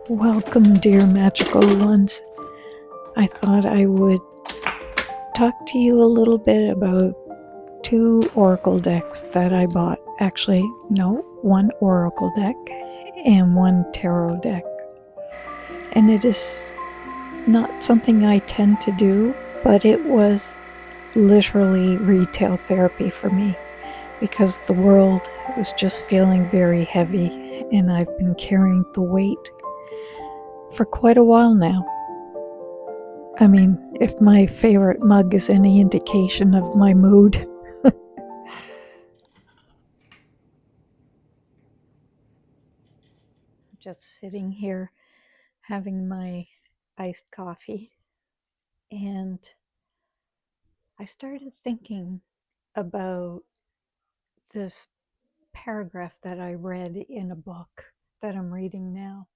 Welcome, dear magical ones. I thought I would talk to you a little bit about 2 oracle decks that I bought. Actually, no, 1 oracle deck and 1 tarot deck. And it is not something I tend to do, but it was literally retail therapy for me because the world was just feeling very heavy and I've been carrying the weight for quite a while now. I mean, if my favorite mug is any indication of my mood. Just sitting here having my iced coffee, and I started thinking about this paragraph that I read in a book that I'm reading now.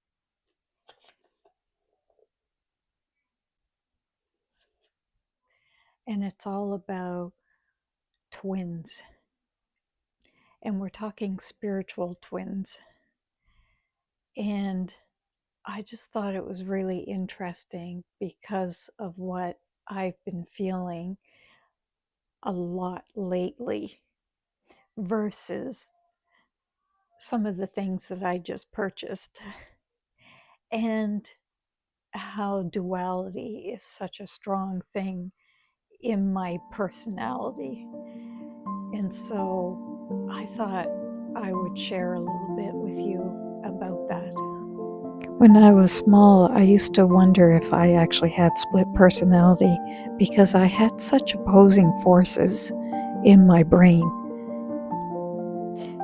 And it's all about twins. And we're talking spiritual twins. And I just thought it was really interesting because of what I've been feeling a lot lately versus some of the things that I just purchased, and how duality is such a strong thing in my personality. And so I thought I would share a little bit with you about that. When I was small, I used to wonder if I actually had split personality because I had such opposing forces in my brain.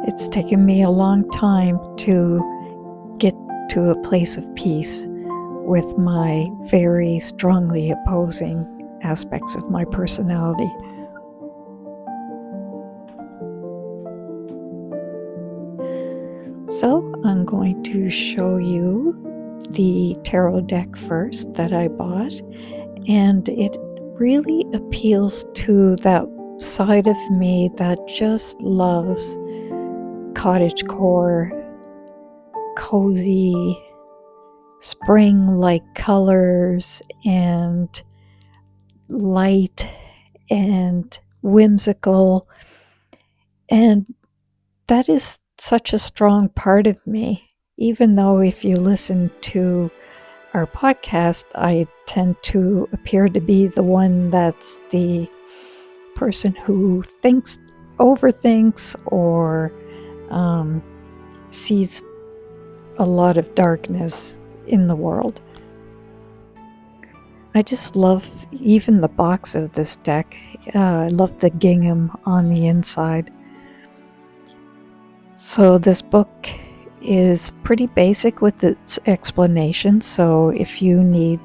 It's taken me a long time to get to a place of peace with my very strongly opposing aspects of my personality. So I'm going to show you the tarot deck first that I bought, and it really appeals to that side of me that just loves cottagecore, cozy, spring-like colors and light and whimsical. And that is such a strong part of me, even though if you listen to our podcast, I tend to appear to be the one that's the person who overthinks, or sees a lot of darkness in the world. I just love even the box of this deck. I love the gingham on the inside. So this book is pretty basic with its explanations, so if you need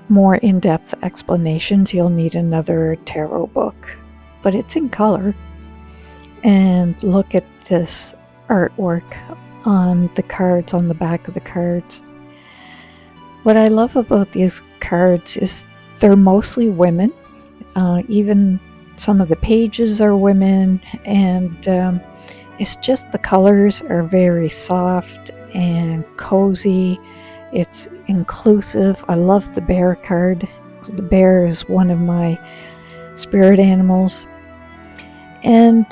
more in-depth explanations, you'll need another tarot book. But it's in color. And look at this artwork on the cards, on the back of the cards. What I love about these cards is they're mostly women. Even some of the pages are women, and it's just the colors are very soft and cozy. It's inclusive. I love the bear card. The bear is one of my spirit animals. And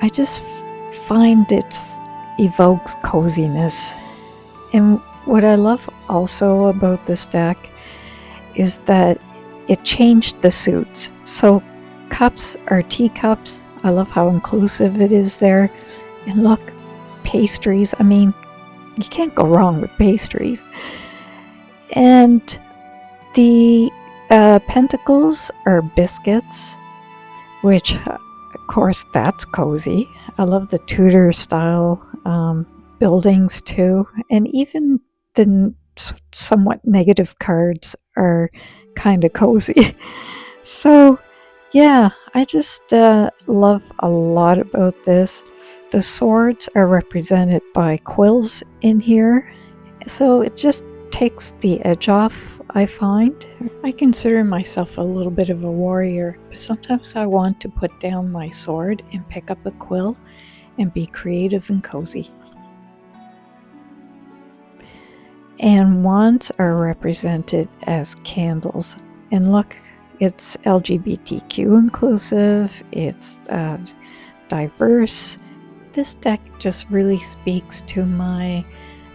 I just find it evokes coziness. And what I love also about this deck is that it changed the suits. So cups are teacups. I love how inclusive it is there. And look, pastries. I mean, you can't go wrong with pastries. And the pentacles are biscuits, which, of course, that's cozy. I love the Tudor style buildings too. And even the somewhat negative cards are kind of cozy. So yeah, I just love a lot about this. The swords are represented by quills in here, so it just takes the edge off, I find. I consider myself a little bit of a warrior, but sometimes I want to put down my sword and pick up a quill and be creative and cozy. And wands are represented as candles. And look, it's LGBTQ inclusive, it's diverse. This deck just really speaks to my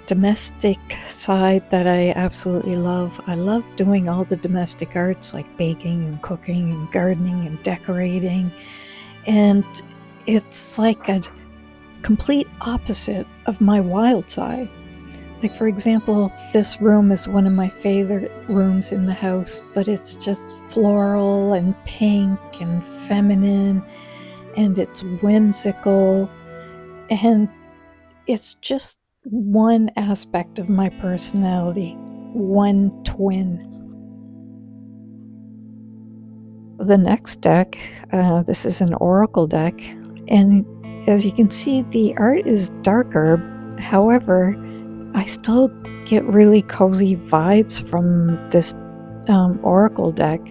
domestic side that I absolutely love. I love doing all the domestic arts like baking and cooking and gardening and decorating. And it's like a complete opposite of my wild side. Like, for example, this room is one of my favorite rooms in the house, but it's just floral and pink and feminine, and it's whimsical, and it's just one aspect of my personality, one twin. The next deck, this is an oracle deck, and as you can see, the art is darker. However, I still get really cozy vibes from this oracle deck.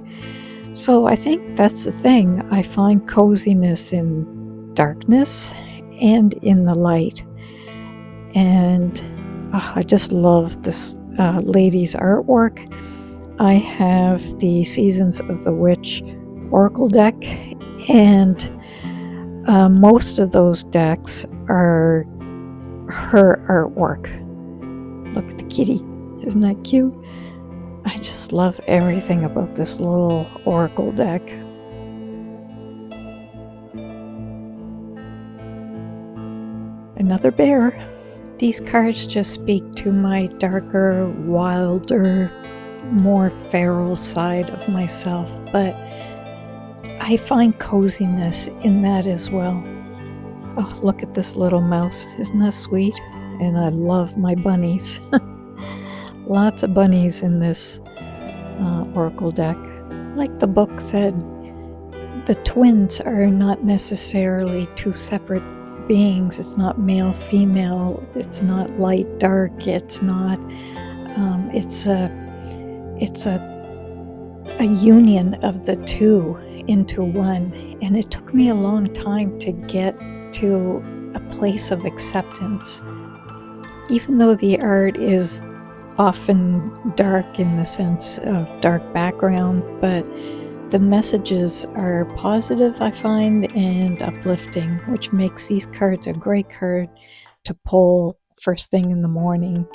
So I think that's the thing. I find coziness in darkness and in the light. And I just love this lady's artwork. I have the Seasons of the Witch oracle deck, and most of those decks are her artwork. Look at the kitty. Isn't that cute? I just love everything about this little oracle deck. Another bear. These cards just speak to my darker, wilder, more feral side of myself, but I find coziness in that as well. Oh, look at this little mouse. Isn't that sweet? And I love my bunnies. Lots of bunnies in this oracle deck. Like the book said, the twins are not necessarily two separate beings. It's not male, female. It's not light, dark. It's not. It's a union of the two into one. And it took me a long time to get to a place of acceptance. Even though the art is often dark in the sense of dark background, but the messages are positive, I find, and uplifting, which makes these cards a great card to pull first thing in the morning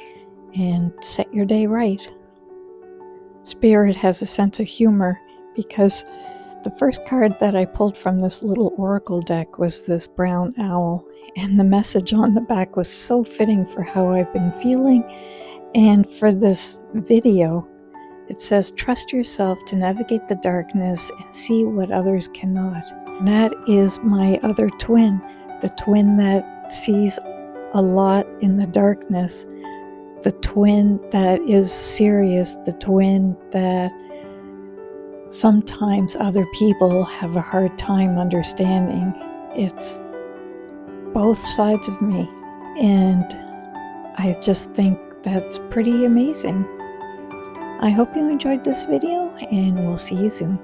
and set your day right. Spirit has a sense of humor because the first card that I pulled from this little oracle deck was this brown owl, and the message on the back was so fitting for how I've been feeling. And for this video, it says, trust yourself to navigate the darkness and see what others cannot. And that is my other twin, the twin that sees a lot in the darkness, the twin that is serious, the twin that sometimes other people have a hard time understanding. It's both sides of me, and I just think that's pretty amazing. I hope you enjoyed this video, and we'll see you soon.